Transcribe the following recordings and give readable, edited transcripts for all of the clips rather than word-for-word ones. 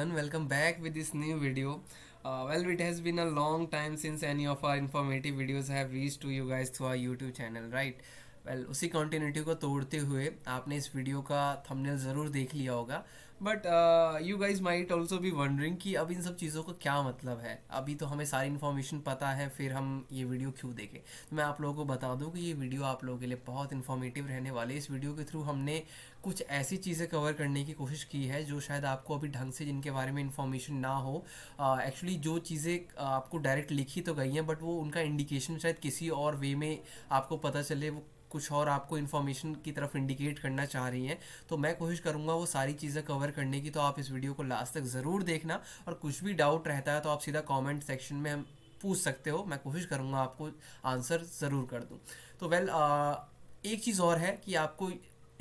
everyone, welcome back with this new video. Well, it has been a long time since any of our informative videos have reached to you guys through our YouTube channel, right? Well, उसी continuity को तोड़ते हुए आपने इस video का thumbnail ज़रूर देख लिया होगा, but you guys might also be wondering कि अब इन सब चीज़ों का क्या मतलब है। अभी तो हमें सारी इन्फॉर्मेशन पता है, फिर हम ये वीडियो क्यों देखें। तो मैं आप लोगों को बता दूं कि ये वीडियो आप लोगों के लिए बहुत इन्फॉर्मेटिव रहने वाली है। इस वीडियो के थ्रू हमने कुछ ऐसी चीज़ें कवर करने की कोशिश की है जो शायद आपको अभी ढंग से जिनके बारे में इन्फॉर्मेशन ना हो। एक्चुअली जो चीज़ें आपको डायरेक्ट लिखी तो गई हैं, बट वो उनका इंडिकेशन शायद किसी और वे में आपको पता चले, वो कुछ और आपको इन्फॉर्मेशन की तरफ इंडिकेट करना चाह रही हैं। तो मैं कोशिश करूंगा वो सारी चीज़ें कवर करने की, तो आप इस वीडियो को लास्ट तक ज़रूर देखना। और कुछ भी डाउट रहता है तो आप सीधा कमेंट सेक्शन में हम पूछ सकते हो, मैं कोशिश करूंगा आपको आंसर ज़रूर कर दूं। तो एक चीज़ और है कि आपको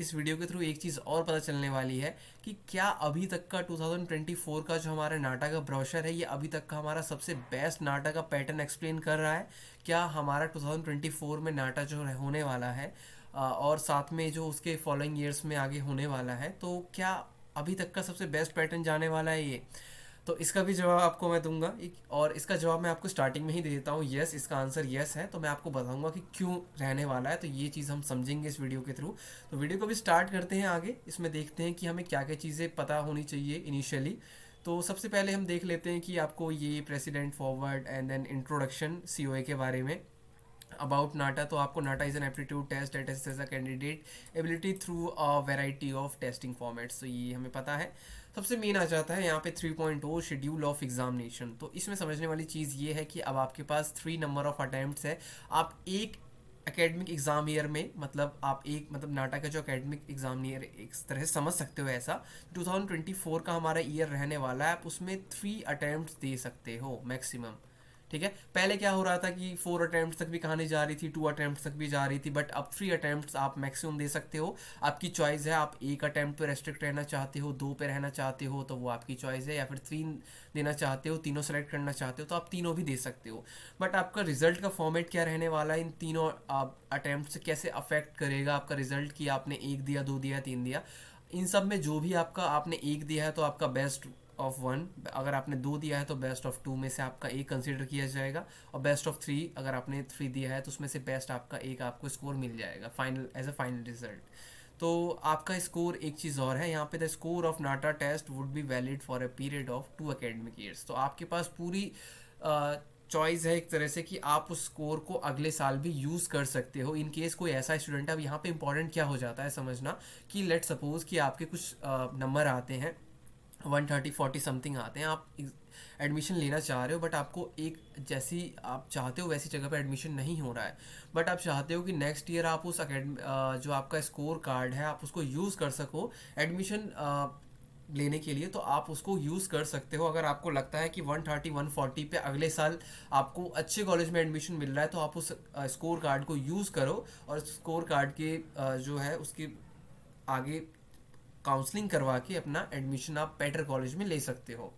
इस वीडियो के थ्रू एक चीज़ और पता चलने वाली है कि क्या अभी तक का 2024 का जो हमारा नाटा का ब्रोशर है, ये अभी तक का हमारा सबसे बेस्ट नाटा का पैटर्न एक्सप्लेन कर रहा है। क्या हमारा 2024 में नाटा जो होने वाला है और साथ में जो उसके फॉलोइंग ईयर्स में आगे होने वाला है, तो क्या अभी तक का सबसे बेस्ट पैटर्न जाने वाला है ये। तो इसका भी जवाब आपको मैं दूंगा, और इसका जवाब मैं आपको स्टार्टिंग में ही दे देता हूँ। यस, इसका आंसर यस है। तो मैं आपको बताऊंगा कि क्यों रहने वाला है, तो ये चीज़ हम समझेंगे इस वीडियो के थ्रू। तो वीडियो को भी स्टार्ट करते हैं आगे, इसमें देखते हैं कि हमें क्या क्या चीज़ें पता होनी चाहिए इनिशियली। तो सबसे पहले हम देख लेते हैं कि आपको ये president forward and then introduction COA के बारे में अबाउट नाटा। तो आपको NATA is an aptitude test that assesses a candidate ability through a variety of testing formats. तो ये हमें पता है। सबसे मेन आ जाता है यहाँ पे 3.0 शेड्यूल ऑफ एग्जामिनेशन। तो इसमें समझने वाली चीज़ ये है कि अब आपके पास 3 नंबर ऑफ अटैम्प्ट्स है। आप एक एकेडमिक एग्जाम ईयर में, मतलब आप एक मतलब नाटा का जो एकेडमिक एग्जाम ईयर एक तरह से समझ सकते हो ऐसा, 2024 का हमारा ईयर रहने वाला है, आप उसमें 3 अटैम्प्ट्स दे सकते हो मैक्सिमम। ठीक है, पहले क्या हो रहा था कि 4 अटैम्प्ट तक भी कहानी जा रही थी, 2 अटैम्प्ट तक भी जा रही थी, बट अब 3 अटैम्प्ट आप मैक्सिमम दे सकते हो। आपकी चॉइस है, आप एक अटैम्प्ट पे रेस्ट्रिक्ट रहना चाहते हो, 2 पे रहना चाहते हो तो वो आपकी चॉइस है, या फिर 3 देना चाहते हो, तीनों सेलेक्ट करना चाहते हो तो आप तीनों भी दे सकते हो। बट आपका रिजल्ट का फॉर्मेट क्या रहने वाला है, इन तीनों अटैम्प्ट से कैसे अफेक्ट करेगा आपका रिजल्ट, कि आपने एक दिया, 2 दिया, 3 दिया। इन सब में जो भी आपका आपने एक दिया है तो आपका बेस्ट ऑफ वन, अगर आपने 2 दिया है तो बेस्ट ऑफ 2 में से आपका एक कंसिडर किया जाएगा, और बेस्ट ऑफ 3 अगर आपने 3 दिया है तो उसमें से बेस्ट आपका एक आपको स्कोर मिल जाएगा final as a final result. तो आपका स्कोर एक चीज़ और है यहाँ पे, the score of NATA test would be valid for a period of 2 academic years. तो आपके पास पूरी चॉइस है एक तरह से कि आप उस स्कोर को अगले साल भी यूज़ कर सकते हो इन केस कोई ऐसा स्टूडेंट है। अब यहाँ पे इंपॉर्टेंट क्या हो जाता है समझना, कि लेट सपोज कि आपके कुछ नंबर आते हैं 130-40 समथिंग आते हैं, आप एडमिशन लेना चाह रहे हो, बट आपको एक जैसी आप चाहते हो वैसी जगह पे एडमिशन नहीं हो रहा है, बट आप चाहते हो कि नेक्स्ट ईयर आप उस जो आपका स्कोर कार्ड है आप उसको यूज़ कर सको एडमिशन लेने के लिए, तो आप उसको यूज़ कर सकते हो। अगर आपको लगता है कि 130-140 पे अगले साल आपको अच्छे कॉलेज में एडमिशन मिल रहा है, तो आप उस स्कोर कार्ड को यूज़ करो, और स्कोर कार्ड के जो है उसके आगे काउंसलिंग करवा के अपना एडमिशन आप बेटर कॉलेज में ले सकते हो।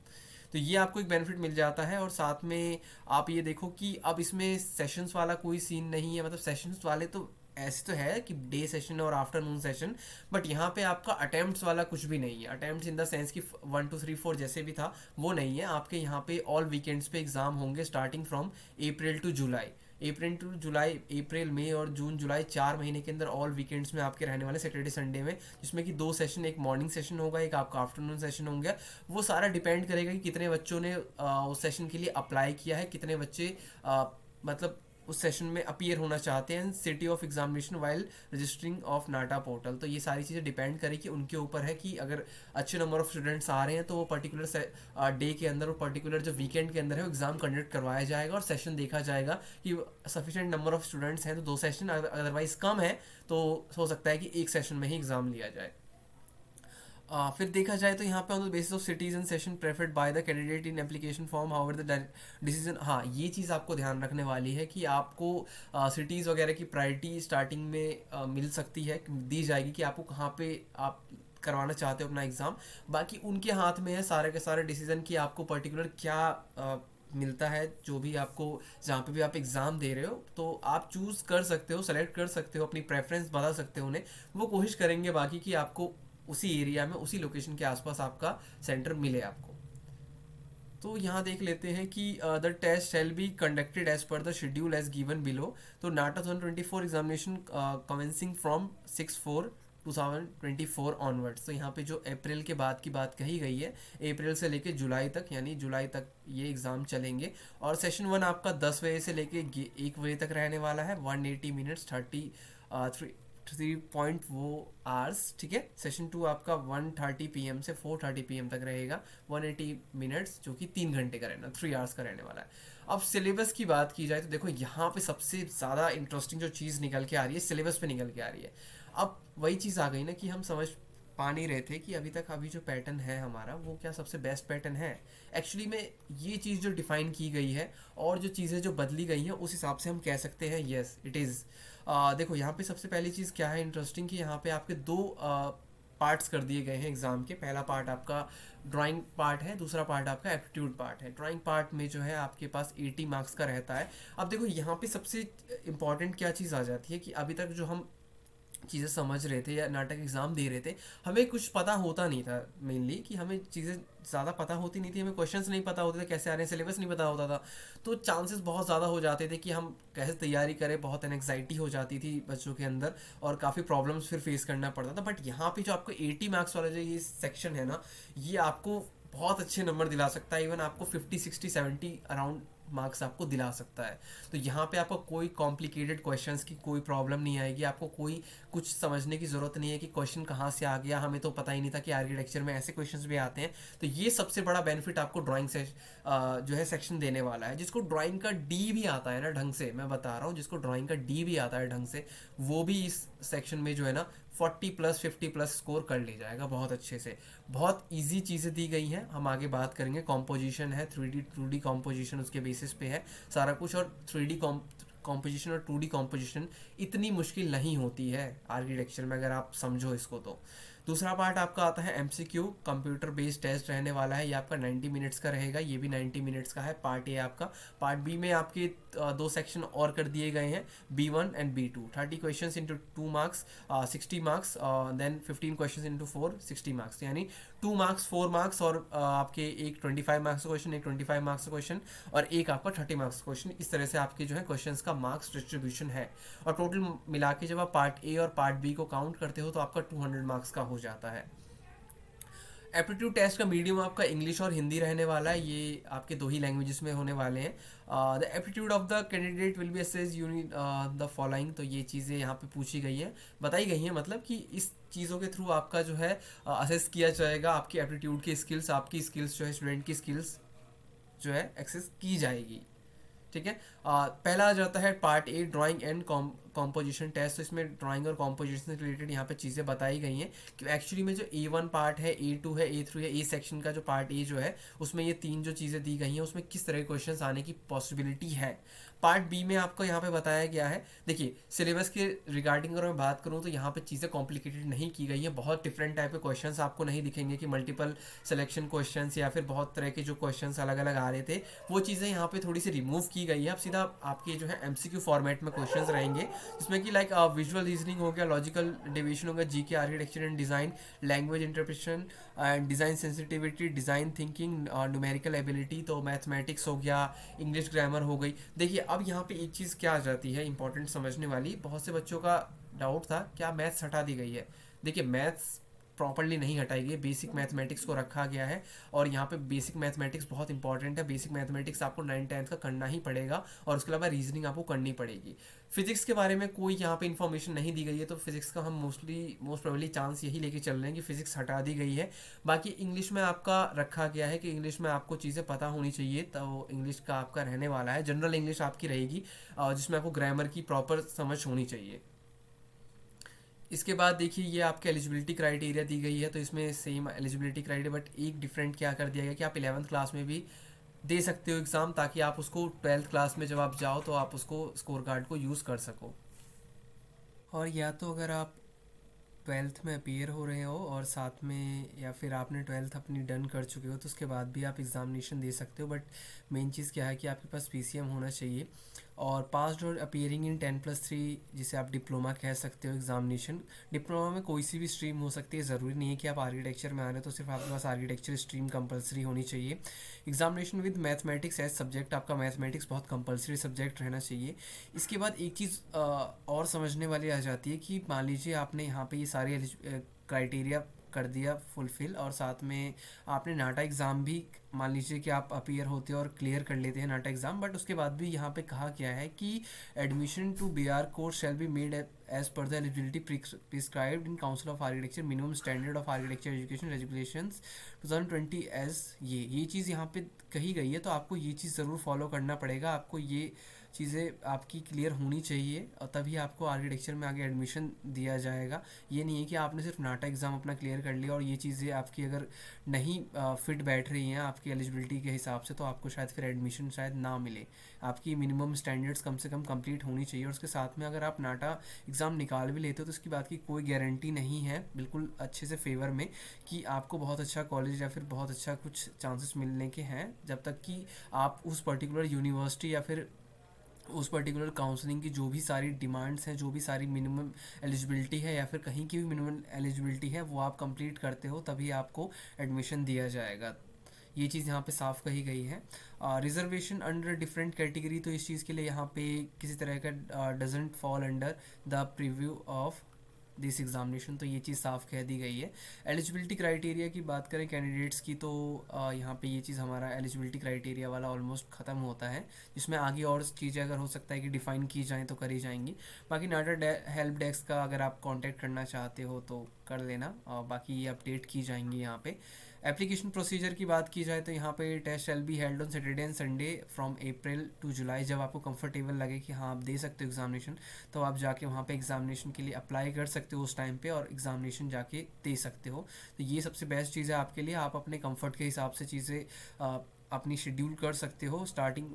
तो ये आपको एक बेनिफिट मिल जाता है। और साथ में आप ये देखो कि अब इसमें सेशंस वाला कोई सीन नहीं है, मतलब सेशंस वाले तो ऐसे तो है कि डे सेशन और आफ्टरनून सेशन, बट यहाँ पे आपका अटेम्प्ट्स वाला कुछ भी नहीं है। अटेम्प्ट्स इन द सेंस कि 1 2 3 4 जैसे भी था वो नहीं है। आपके यहाँ पे ऑल वीकेंड्स पे एग्जाम होंगे स्टार्टिंग फ्रॉम अप्रैल टू जुलाई। अप्रैल मई और जून जुलाई 4 महीने के अंदर ऑल वीकेंड्स में आपके रहने वाले सैटरडे संडे में, जिसमें कि 2 सेशन, एक मॉर्निंग सेशन होगा, एक आपका आफ्टरनून सेशन होंगे। वो सारा डिपेंड करेगा कि कितने बच्चों ने उस सेशन के लिए अप्लाई किया है, कितने बच्चे मतलब उस सेशन में अपीयर होना चाहते हैं city of examination while registering of NATA portal. तो ये सारी चीज़ें डिपेंड करेगी उनके ऊपर है कि अगर अच्छे नंबर ऑफ स्टूडेंट्स आ रहे हैं तो वो पर्टिकुलर डे के अंदर, वो पर्टिकुलर जो वीकेंड के अंदर है वो एग्जाम कंडक्ट करवाया जाएगा, और सेशन देखा जाएगा कि सफिशेंट नंबर ऑफ स्टूडेंट्स हैं तो 2 सेशन, अदरवाइज कम है तो हो सकता है कि एक सेशन में ही एग्जाम लिया जाए। फिर देखा जाए तो यहाँ पे on the basis of cities and session preferred by the candidate in application form, however the decision, हाँ ये चीज़ आपको ध्यान रखने वाली है कि आपको सिटीज़ वगैरह की प्रायोरिटी स्टार्टिंग में मिल सकती है, दी जाएगी कि आपको कहाँ पे आप करवाना चाहते हो अपना एग्ज़ाम। बाकी उनके हाथ में है सारे के सारे डिसीजन कि आपको पर्टिकुलर क्या मिलता है, जो भी आपको जहाँ पे भी आप एग्ज़ाम दे रहे हो तो आप चूज़ कर सकते हो, सेलेक्ट कर सकते हो, अपनी प्रेफरेंस बता सकते हो उन्हें। वो कोशिश करेंगे बाकी कि आपको उसी एरिया में, उसी लोकेशन के आसपास आपका सेंटर मिले आपको। तो यहाँ देख लेते हैं कि the test shall be conducted as per the schedule as given below. तो NATA 2024 examination commencing from 6/4/2024 onwards. तो यहाँ पे जो अप्रैल के बाद की बात कही गई है, अप्रैल से लेके जुलाई तक, यानी जुलाई तक ये एग्ज़ाम चलेंगे। और सेशन 1 आपका 10 बजे से लेके 1 बजे तक रहने वाला है, 180 मिनट्स 3 वो आवर्स, ठीक है। सेशन 2 आपका 1:30 PM से 4:30 PM तक रहेगा, 180 मिनट्स, जो कि 3 घंटे का रहना, 3 आवर्स का रहने वाला है। अब सिलेबस की बात की जाए तो देखो यहाँ पे सबसे ज़्यादा इंटरेस्टिंग जो चीज़ निकल के आ रही है, सिलेबस पे निकल के आ रही है। अब वही चीज़ आ गई ना कि हम समझ पा नहीं रहे थे कि अभी जो पैटर्न है हमारा, वो क्या सबसे बेस्ट पैटर्न है। एक्चुअली में ये चीज़ जो डिफाइन की गई है और जो चीज़ें जो बदली गई हैं, उस हिसाब से हम कह सकते हैं येस इट इज़। देखो यहाँ पे सबसे पहली चीज़ क्या है इंटरेस्टिंग, कि यहाँ पे आपके दो पार्ट्स कर दिए गए हैं एग्ज़ाम के। पहला पार्ट आपका ड्राइंग पार्ट है, दूसरा पार्ट आपका एप्टीट्यूड पार्ट है। ड्राइंग पार्ट में जो है आपके पास 80 मार्क्स का रहता है। अब देखो यहाँ पे सबसे इम्पॉर्टेंट क्या चीज़ आ जाती है कि अभी तक जो हम चीज़ें समझ रहे थे या नाटक एग्ज़ाम दे रहे थे, हमें कुछ पता होता नहीं था। मेनली कि हमें चीज़ें ज़्यादा पता होती नहीं थी, हमें क्वेश्चंस नहीं पता होते थे कैसे आ रहे हैं, सिलेबस नहीं पता होता था। तो चांसेस बहुत ज़्यादा हो जाते थे कि हम कैसे तैयारी करें, बहुत एनग्जाइटी हो जाती थी बच्चों के अंदर और काफ़ी प्रॉब्लम्स फिर फेस करना पड़ता था। बट यहाँ पे जो आपको 80 मार्क्स वाला जो ये सेक्शन है ना, ये आपको बहुत अच्छे नंबर दिला सकता है। इवन आपको 50 60 70 अराउंड मार्क्स आपको दिला सकता है। तो यहाँ पे आपको कोई कॉम्प्लिकेटेड क्वेश्चंस की कोई प्रॉब्लम नहीं आएगी, आपको कोई कुछ समझने की ज़रूरत नहीं है कि क्वेश्चन कहाँ से आ गया, हमें तो पता ही नहीं था कि आर्किटेक्चर में ऐसे क्वेश्चंस भी आते हैं। तो ये सबसे बड़ा बेनिफिट आपको ड्राइंग से जो है सेक्शन देने वाला है। जिसको ड्राइंग का डी भी आता है ना ढंग से, मैं बता रहा हूँ, जिसको ड्राइंग का डी भी आता है ढंग से, वो भी इस सेक्शन में जो है ना 40+ 50+ स्कोर कर ले जाएगा बहुत अच्छे से। बहुत इजी चीज़ें दी गई हैं, हम आगे बात करेंगे। कॉम्पोजिशन है, 3D 2D कॉम्पोजिशन उसके बेसिस पे है सारा कुछ। और 3D कॉम्पोजिशन और 2D कॉम्पोजिशन इतनी मुश्किल नहीं होती है आर्किटेक्चर में, अगर आप समझो इसको तो। दूसरा पार्ट आपका आता है MCQ, कंप्यूटर बेस्ड टेस्ट रहने वाला है। ये आपका 90 मिनट्स का रहेगा, ये भी 90 मिनट्स का है। पार्ट ए आपका। पार्ट बी में आपके दो सेक्शन और कर दिए गए हैं, B1 and B2। 30 question into 2 marks, 60 marks, then 15 question into 4 60 marks, यानी 2 मार्क्स 4 मार्क्स, और आपके एक 25 मार्क्स का क्वेश्चन, एक 25 मार्क्स का क्वेश्चन, और एक आपका 30 मार्क्स का क्वेश्चन। इस तरह से आपके जो है क्वेश्चंस का मार्क्स डिस्ट्रीब्यूशन है। और टोटल मिला के जब आप पार्ट ए और पार्ट बी को काउंट करते हो तो आपका 200 मार्क्स का हो जाता है। एप्टीट्यूड टेस्ट का मीडियम आपका इंग्लिश और हिंदी रहने वाला है, ये आपके दो ही लैंग्वेजेस में होने वाले हैं। The aptitude of the candidate will be assessed unit the following. तो ये चीज़ें यहाँ पे पूछी गई हैं, बताई गई हैं, मतलब कि इस चीज़ों के थ्रू आपका जो है असेस किया जाएगा, आपकी एप्टीट्यूड की स्किल्स, आपकी स्किल्स जो है, स्टूडेंट की स्किल्स जो है एक्सेस की जाएगी, ठीक है। पहला आ जाता है part A, drawing and composition test. तो इसमें ड्राइंग और कॉम्पोजिशन से रिलेटेड यहाँ पे चीज़ें बताई गई हैं कि एक्चुअली में जो A1 पार्ट है, A2 है, A3 है, ए सेक्शन का जो पार्ट ए जो है, उसमें ये तीन जो चीज़ें दी गई हैं, उसमें किस तरह के क्वेश्चंस आने की पॉसिबिलिटी है। पार्ट बी में आपको यहाँ पे बताया गया है। देखिए सिलेबस के रिगार्डिंग अगर मैं बात करूँ तो यहाँ पे चीज़ें कॉम्प्लिकेटेड नहीं की गई हैं। बहुत डिफरेंट टाइप के क्वेश्चंस आपको नहीं दिखेंगे कि मल्टीपल सिलेक्शन क्वेश्चंस या फिर बहुत तरह के जो क्वेश्चंस अलग अलग आ रहे थे, वो चीज़ें यहाँ पे थोड़ी सी रिमूव की गई है। अब सीधा आपके जो है MCQ फॉर्मेट में क्वेश्चंस रहेंगे, जिसमें कि लाइक विजुअल रीजनिंग हो गया, लॉजिकल डिवीजन हो गया, GK architecture and design, language interpretation and design sensitivity, design thinking, numerical ability, तो मैथमेटिक्स हो गया, इंग्लिश ग्रामर हो गई। देखिए अब यहाँ पे एक चीज़ क्या आ जाती है इंपॉर्टेंट समझने वाली, बहुत से बच्चों का डाउट था क्या मैथ्स हटा दी गई है। देखिए मैथ्स प्रॉपरली नहीं हटाई गई, बेसिक मैथमेटिक्स को रखा गया है। और यहाँ पे बेसिक मैथमेटिक्स बहुत इंपॉर्टेंट है। बेसिक मैथमेटिक्स आपको 9th-10th का करना ही पड़ेगा, और उसके अलावा रीजनिंग आपको करनी पड़ेगी। फिजिक्स के बारे में कोई यहाँ पे इन्फॉर्मेशन नहीं दी गई है, तो फिजिक्स का हम मोस्ट प्रोबेबली चांस यही लेके चल रहे हैं कि फिजिक्स हटा दी गई है। बाकी इंग्लिश में आपका रखा गया है कि इंग्लिश में आपको चीज़ें पता होनी चाहिए, तो इंग्लिश का आपका रहने वाला है। जनरल इंग्लिश आपकी रहेगी, जिसमें आपको ग्रामर की प्रॉपर समझ होनी चाहिए। इसके बाद देखिए ये आपके एलिजिबिलिटी क्राइटेरिया दी गई है, तो इसमें सेम एलिजिबिलिटी क्राइटेरिया, बट एक डिफरेंट क्या कर दिया गया कि आप 11th क्लास में भी दे सकते हो एग्ज़ाम, ताकि आप उसको 12th क्लास में जब आप जाओ तो आप उसको स्कोर कार्ड को यूज़ कर सको। और या तो अगर आप 12th में अपीयर हो रहे हो और साथ में, या फिर आपने 12th अपनी डन कर चुके हो, तो उसके बाद भी आप एग्ज़ामिनेशन दे सकते हो। बट मेन चीज़ क्या है कि आपके पास PCM होना चाहिए। और पास्ड और अपीयरिंग इन 10+3, जिसे आप डिप्लोमा कह सकते हो एग्जामिनेशन। डिप्लोमा में कोई सी भी स्ट्रीम हो सकती है, ज़रूरी नहीं है कि आप आर्किटेक्चर में आ रहे हो तो सिर्फ आपके पास आर्किटेक्चर स्ट्रीम कंपलसरी होनी चाहिए। Examination with mathematics as subject, आपका मैथमेटिक्स बहुत कंपलसरी सब्जेक्ट रहना चाहिए। इसके बाद एक चीज़ और समझने वाली आ जाती है कि मान लीजिए आपने यहाँ पे ये सारे क्राइटेरिया कर दिया फुलफिल, और साथ में आपने नाटा एग्ज़ाम भी, मान लीजिए कि आप अपीयर होते हैं और क्लियर कर लेते हैं नाटा एग्ज़ाम, बट उसके बाद भी यहाँ पे कहा गया है कि admission to BR course shall be made as per the eligibility prescribed in council of architecture minimum standard of architecture education regulations 2020 as. ये चीज़ यहाँ पे कही गई है, तो आपको ये चीज़ ज़रूर फॉलो करना पड़ेगा। आपको ये चीज़ें आपकी क्लियर होनी चाहिए और तभी आपको आर्किटेक्चर में आगे एडमिशन दिया जाएगा। ये नहीं है कि आपने सिर्फ नाटा एग्ज़ाम अपना क्लियर कर लिया और ये चीज़ें आपकी अगर नहीं फिट बैठ रही हैं आपकी एलिजिबिलिटी के हिसाब से, तो आपको शायद फिर एडमिशन शायद ना मिले। आपकी मिनिमम स्टैंडर्ड्स कम से कम कंप्लीट होनी चाहिए, और उसके साथ में अगर आप नाटा एग्ज़ाम निकाल भी लेते हो तो इसकी बात की कोई गारंटी नहीं है, बिल्कुल अच्छे से फेवर में, कि आपको बहुत अच्छा कॉलेज या फिर बहुत अच्छा कुछ चांसेस मिलने के हैं, जब तक कि आप उस पर्टिकुलर यूनिवर्सिटी या फिर उस पर्टिकुलर काउंसलिंग की जो भी सारी डिमांड्स हैं, जो भी सारी मिनिमम एलिजिबिलिटी है या फिर कहीं की भी मिनिमम एलिजिबिलिटी है, वो आप कंप्लीट करते हो तभी आपको एडमिशन दिया जाएगा। ये चीज़ यहाँ पे साफ कही गई है। रिजर्वेशन अंडर डिफरेंट कैटेगरी, तो इस चीज़ के लिए यहाँ पे किसी तरह का doesn't fall under the preview of this examination, तो ये चीज़ साफ कह दी गई है। एलिजिबिलिटी क्राइटेरिया की बात करें कैंडिडेट्स की, तो यहाँ पे ये चीज़ हमारा एलिजिबिलिटी क्राइटेरिया वाला ऑलमोस्ट ख़त्म होता है, जिसमें आगे और चीज़ें अगर हो सकता है कि डिफ़ाइन की जाएँ तो करी जाएंगी। बाकी नाटा हेल्प डेस्क का अगर आप कांटेक्ट करना चाहते हो तो कर लेना, और बाकी ये अपडेट की जाएंगी यहाँ पे। एप्लीकेशन प्रोसीजर की बात की जाए तो यहाँ पे test shall be held on Saturday and Sunday from April to July. जब आपको कंफर्टेबल लगे कि हाँ आप दे सकते हो एग्जामिनेशन, तो आप जाके वहाँ पे एग्जामिनेशन के लिए अप्लाई कर सकते हो उस टाइम पे और एग्जामिनेशन जाके दे सकते हो। तो ये सबसे बेस्ट चीज़ है आपके लिए, आप अपने कंफर्ट के हिसाब से चीज़ें अपनी शेड्यूल कर सकते हो। Starting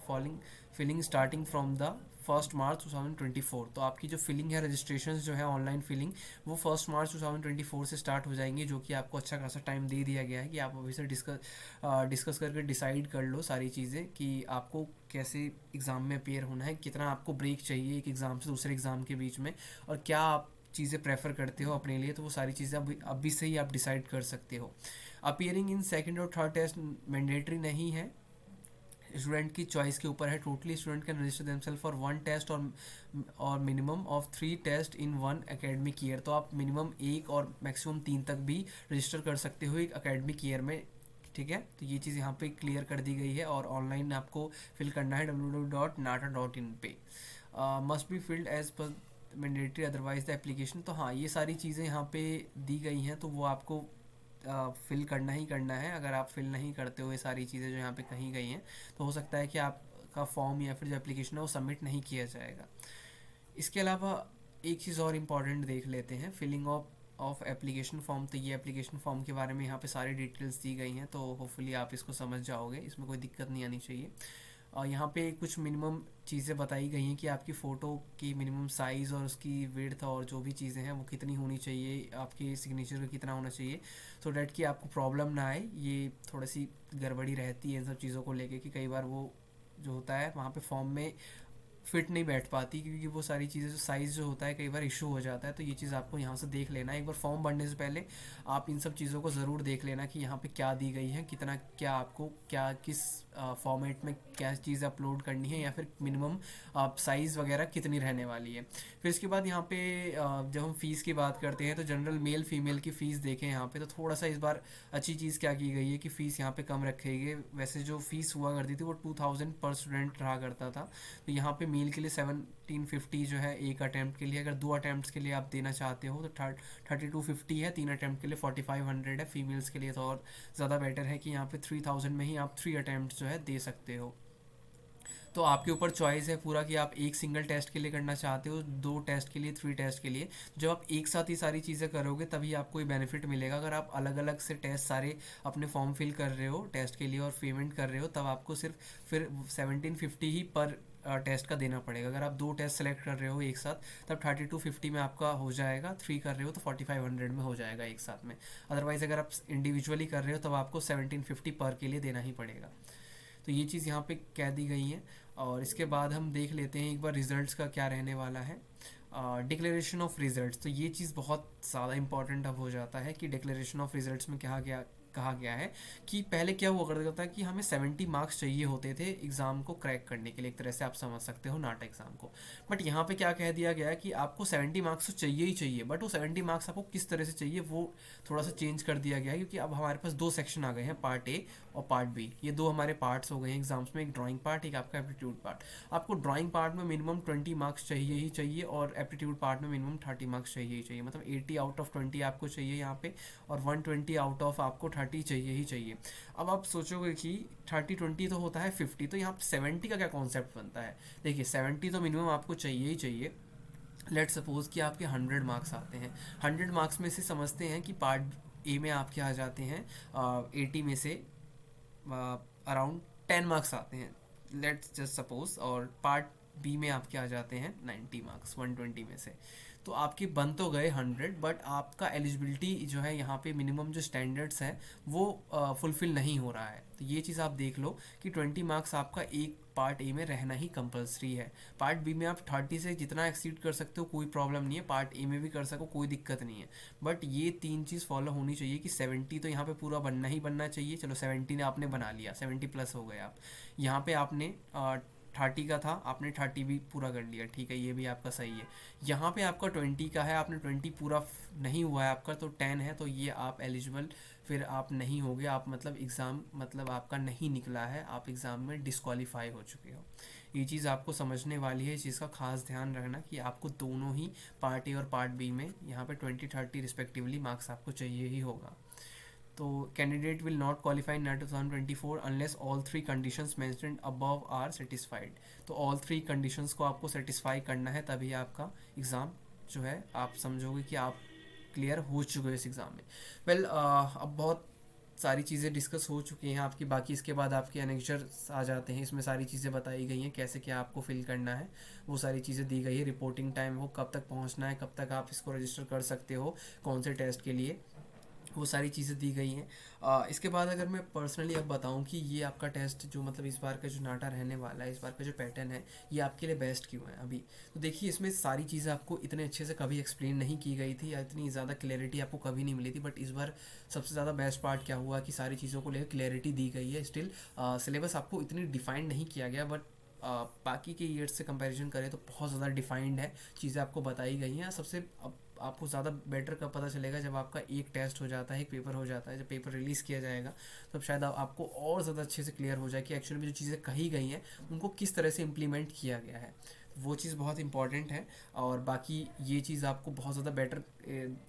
falling filling starting from the 1 March 2024। तो आपकी जो फिलिंग है, रजिस्ट्रेशन जो है ऑनलाइन फिलिंग, वो 1 मार्च 2024 से स्टार्ट हो जाएंगे, जो कि आपको अच्छा खासा टाइम दे दिया गया है कि आप अभी से डिस्कस करके डिसाइड कर लो सारी चीज़ें कि आपको कैसे एग्ज़ाम में अपेयर होना है, कितना आपको ब्रेक चाहिए एक एग्ज़ाम से दूसरे एग्ज़ाम के बीच में, और क्या आप चीज़ें प्रेफर करते हो अपने लिए। तो वो सारी चीज़ें अभी से ही आप डिसाइड कर सकते हो। अपीयरिंग इन सेकंड और थर्ड टेस्ट मैंडेटरी नहीं है, स्टूडेंट की चॉइस के ऊपर है। Totally student can register themselves for 1 test और minimum of 3 test in 1 academic year. तो आप मिनिमम 1 और मैक्सिमम 3 तक भी रजिस्टर कर सकते हो एक एकेडमिक ईयर में, ठीक है। तो ये चीज़ यहाँ पे क्लियर कर दी गई है, और ऑनलाइन आपको फिल करना है www.nata.in पे। Must be filled as per mandatory otherwise the application. तो हाँ, ये सारी चीज़ें यहाँ पे दी गई हैं, तो वो आपको फिल करना ही करना है। अगर आप फिल नहीं करते हो ये सारी चीज़ें जो यहाँ पे कही गई हैं, तो हो सकता है कि आपका फॉर्म या फिर जो एप्लीकेशन है वो सबमिट नहीं किया जाएगा। इसके अलावा एक चीज़ और इम्पॉर्टेंट देख लेते हैं, फिलिंग ऑफ एप्लीकेशन फॉर्म। तो ये एप्लीकेशन फॉर्म के बारे में यहाँ पे सारी डिटेल्स दी गई हैं, तो होपफुली आप इसको समझ जाओगे, इसमें कोई दिक्कत नहीं आनी चाहिए। और यहाँ पे कुछ मिनिमम चीज़ें बताई गई हैं कि आपकी फ़ोटो की मिनिमम साइज़ और उसकी विड्थ और जो भी चीज़ें हैं वो कितनी होनी चाहिए, आपके सिग्नेचर का कितना होना चाहिए, सो डैट कि आपको प्रॉब्लम ना आए। ये थोड़ी सी गड़बड़ी रहती है इन सब चीज़ों को लेके कि कई बार वो जो होता है वहाँ पे फॉर्म में फिट नहीं बैठ पाती, क्योंकि वो सारी चीज़ें जो साइज़ जो होता है कई बार इशू हो जाता है। तो ये चीज़ आपको यहाँ से देख लेना, एक बार फॉर्म भरने से पहले आप इन सब चीज़ों को ज़रूर देख लेना कि यहाँ पे क्या दी गई है, कितना क्या आपको क्या किस फॉर्मेट में क्या चीज़ अपलोड करनी है, या फिर मिनिमम साइज़ वगैरह कितनी रहने वाली है। फिर इसके बाद यहाँ पे जब हम फ़ीस की बात करते हैं तो जनरल मेल फीमेल की फ़ीस देखें यहाँ पे, तो थोड़ा सा इस बार अच्छी चीज़ क्या की गई है कि फ़ीस यहाँ पे कम रखी गई। वैसे जो फ़ीस हुआ करती थी वो 2000 पर स्टूडेंट रहा करता था, तो यहाँ पे मेल के लिए 1750 जो है एक अटैम्प्ट के लिए। अगर 2 अटैम्प्ट के लिए आप देना चाहते हो तो 3250 है, 3 अटैम्प्ट के लिए 4500 है। फीमेल्स के लिए तो और ज़्यादा बेटर है कि यहाँ पे 3000 में ही आप 3 अटैम्प्ट जो है दे सकते हो। तो आपके ऊपर चॉइस है पूरा कि आप एक सिंगल टेस्ट के लिए करना चाहते हो, 2 टेस्ट के लिए, 3 टेस्ट के लिए। जब आप एक साथ ही सारी चीज़ें करोगे तभी आपको ये बेनिफिट मिलेगा। अगर आप अलग अलग से टेस्ट सारे अपने फॉर्म फिल कर रहे हो टेस्ट के लिए और पेमेंट कर रहे हो, तब आपको सिर्फ फिर 1750 ही पर टेस्ट का देना पड़ेगा। अगर आप 2 टेस्ट सेलेक्ट कर रहे हो एक साथ, तब 3250 में आपका हो जाएगा। 3 कर रहे हो तो 4500 में हो जाएगा एक साथ में। अदरवाइज़ अगर आप इंडिविजुअली कर रहे हो तब आपको 1750 पर के लिए देना ही पड़ेगा। तो ये चीज़ यहाँ पे कह दी गई है। और इसके बाद हम देख लेते हैं एक बार रिजल्ट्स का क्या रहने वाला है। डिक्लेरेशन ऑफ रिजल्ट्स, तो ये चीज़ बहुत ज़्यादा इंपॉर्टेंट अब हो जाता है कि डिक्लेरेशन ऑफ रिजल्ट्स में कहा गया है कि पहले क्या हुआ करता था कि हमें 70 मार्क्स चाहिए होते थे एग्ज़ाम को क्रैक करने के लिए, एक तरह से आप समझ सकते हो नाटा एग्ज़ाम को। बट यहाँ पे क्या कह दिया गया है कि आपको 70 मार्क्स तो चाहिए ही चाहिए, बट वो 70 मार्क्स आपको किस तरह से चाहिए वो थोड़ा सा चेंज कर दिया गया है, क्योंकि अब हमारे पास दो सेक्शन आ गए हैं, पार्ट ए और पार्ट बी। ये दो हमारे पार्ट्स हो गए हैं एग्जाम्स में, एक ड्राइंग पार्ट, एक आपका एप्टीट्यूड पार्ट। आपको ड्राइंग पार्ट में मिनिमम 20 मार्क्स चाहिए ही चाहिए और एप्टीट्यूड पार्ट में मिनिमम 30 मार्क्स चाहिए ही चाहिए, मतलब 80 आउट ऑफ 20 आपको चाहिए यहाँ पे, और 120 आउट ऑफ आपको 30 चाहिए ही चाहिए। अब आप सोचोगे कि 30-20 तो होता है 50, तो यहाँ पे 70 का क्या कॉन्सेप्ट बनता है। देखिए 70 तो मिनिमम आपको चाहिए ही चाहिए। लेट सपोज कि आपके 100 मार्क्स आते हैं, 100 मार्क्स में से समझते हैं कि पार्ट ए में आपके आ जाते हैं 80 में से अराउंड 10 मार्क्स आते हैं, लेट्स जस्ट सपोज, और पार्ट बी में आपके आ जाते हैं 90 मार्क्स 120 में से। तो आपके बन तो गए 100, बट आपका एलिजिबिलिटी जो है यहाँ पे मिनिमम जो स्टैंडर्ड्स हैं वो फुलफिल नहीं हो रहा है। तो ये चीज़ आप देख लो कि 20 मार्क्स आपका एक पार्ट ए में रहना ही कंपलसरी है। पार्ट बी में आप 30 से जितना एक्सीड कर सकते हो कोई प्रॉब्लम नहीं है, पार्ट ए में भी कर सको कोई दिक्कत नहीं है। बट ये तीन चीज़ फॉलो होनी चाहिए कि 70 तो यहाँ पे पूरा बनना ही बनना चाहिए। चलो 70 ने आपने बना लिया, 70 प्लस हो गए आप। यहाँ पे आपने 30 का था, आपने 30 भी पूरा कर लिया, ठीक है, ये भी आपका सही है। यहाँ पे आपका 20 का है, आपने 20 पूरा नहीं हुआ है आपका, तो 10 है, तो ये आप एलिजिबल फिर आप नहीं हो गए, आप मतलब एग्ज़ाम मतलब आपका नहीं निकला है, आप एग्ज़ाम में डिस्क्वालीफाई हो चुके हो। ये चीज़ आपको समझने वाली है, इस चीज़ का खास ध्यान रखना कि आपको दोनों ही पार्ट ए और पार्ट बी में यहाँ पे 20-30 रिस्पेक्टिवली मार्क्स आपको चाहिए ही होगा। तो candidate will not qualify NATA 2024 unless all three conditions mentioned above are satisfied. तो ऑल थ्री कंडीशंस को आपको सेटिस्फाई करना है, तभी आपका एग्ज़ाम जो है आप समझोगे कि आप क्लियर हो चुके हो इस एग्ज़ाम में। वेल अब बहुत सारी चीज़ें डिस्कस हो चुकी हैं आपकी, बाकी इसके बाद आपके एनेक्चर्स आ जाते हैं, इसमें सारी चीज़ें बताई गई हैं कैसे क्या आपको फिल करना है, वो सारी चीज़ें दी गई है। रिपोर्टिंग टाइम वो कब तक पहुंचना है, कब तक आप इसको रजिस्टर कर सकते हो, कौन से टेस्ट के लिए, वो सारी चीज़ें दी गई हैं। इसके बाद अगर मैं पर्सनली अब बताऊं कि ये आपका टेस्ट जो मतलब इस बार का जो नाटा रहने वाला है, इस बार का जो पैटर्न है, ये आपके लिए बेस्ट क्यों है अभी। तो देखिए इसमें सारी चीज़ें आपको इतने अच्छे से कभी एक्सप्लेन नहीं की गई थी या इतनी ज़्यादा क्लैरिटी आपको कभी नहीं मिली थी, बट इस बार सबसे ज़्यादा बेस्ट पार्ट क्या हुआ कि सारी चीज़ों को लेकर क्लैरिटी दी गई है। स्टिल सिलेबस आपको इतनी डिफाइंड नहीं किया गया, बट बाकी के ईयर्स से कंपैरिजन करें तो बहुत ज़्यादा डिफाइंड है, चीज़ें आपको बताई गई हैं। सबसे अब आपको ज़्यादा बेटर कब पता चलेगा, जब आपका एक टेस्ट हो जाता है, एक पेपर हो जाता है, जब पेपर रिलीज़ किया जाएगा तब शायद आपको और ज़्यादा अच्छे से क्लियर हो जाए कि एक्चुअली में जो चीज़ें कही गई हैं उनको किस तरह से इम्प्लीमेंट किया गया है। वो चीज़ बहुत इंपॉर्टेंट है। और बाकी ये चीज़ आपको बहुत ज़्यादा बेटर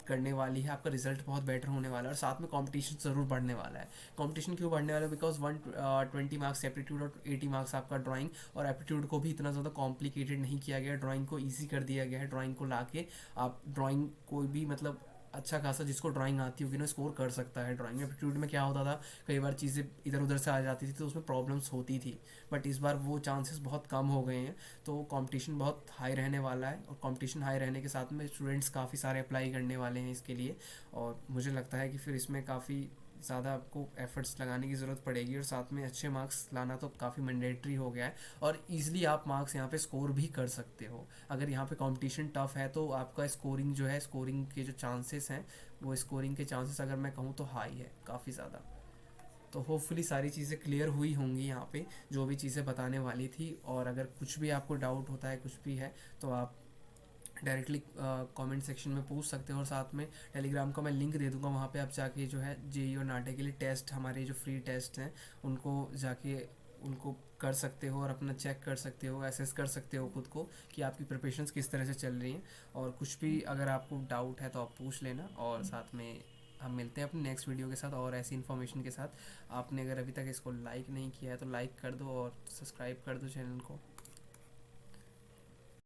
करने वाली है, आपका रिजल्ट बहुत बेटर होने वाला है, और साथ में कंपटीशन ज़रूर बढ़ने वाला है। कंपटीशन क्यों बढ़ने वाला है, बिकॉज 120 मार्क्स एप्टीट्यूड और 80 मार्क्स आपका ड्राइंग, और एप्टीट्यूड को भी इतना ज़्यादा कॉम्प्लिकेटेड नहीं किया गया, ड्राइंग को ईजी कर दिया गया है। ड्राइंग को ला के आप ड्राइंग कोई भी मतलब अच्छा खासा जिसको ड्राइंग आती होगी ना स्कोर कर सकता है। ड्राइंग एप्टीट्यूड में क्या होता था, कई बार चीज़ें इधर उधर से आ जाती थी तो उसमें प्रॉब्लम्स होती थी, बट इस बार वो चांसेस बहुत कम हो गए हैं। तो कंपटीशन बहुत हाई रहने वाला है, और कंपटीशन हाई रहने के साथ में स्टूडेंट्स काफ़ी सारे अप्लाई करने वाले हैं इसके लिए, और मुझे लगता है कि फिर इसमें काफ़ी ज़्यादा आपको एफर्ट्स लगाने की ज़रूरत पड़ेगी, और साथ में अच्छे मार्क्स लाना तो काफ़ी मैंडेटरी हो गया है, और ईजिली आप मार्क्स यहाँ पे स्कोर भी कर सकते हो। अगर यहाँ पे कंपटीशन टफ है तो आपका स्कोरिंग जो है, स्कोरिंग के जो चांसेस हैं, वो स्कोरिंग के चांसेस अगर मैं कहूँ तो हाई है काफ़ी ज़्यादा। तो होपफुली सारी चीज़ें क्लियर हुई होंगी यहाँ पे, जो भी चीज़ें बताने वाली थी। और अगर कुछ भी आपको डाउट होता है, कुछ भी है, तो आप डायरेक्टली कमेंट सेक्शन में पूछ सकते हो, और साथ में टेलीग्राम का मैं लिंक दे दूंगा, वहाँ पे आप जाके जो है जेई और नाटे के लिए टेस्ट, हमारे जो फ्री टेस्ट हैं उनको जाके उनको कर सकते हो, और अपना चेक कर सकते हो, एसेस कर सकते हो खुद को कि आपकी प्रिपरेशंस किस तरह से चल रही हैं। और कुछ भी अगर आपको डाउट है तो आप पूछ लेना, और साथ में हम मिलते हैं अपने नेक्स्ट वीडियो के साथ और ऐसी इन्फॉर्मेशन के साथ। आपने अगर अभी तक इसको लाइक नहीं किया है तो लाइक कर दो और सब्सक्राइब कर दो चैनल को।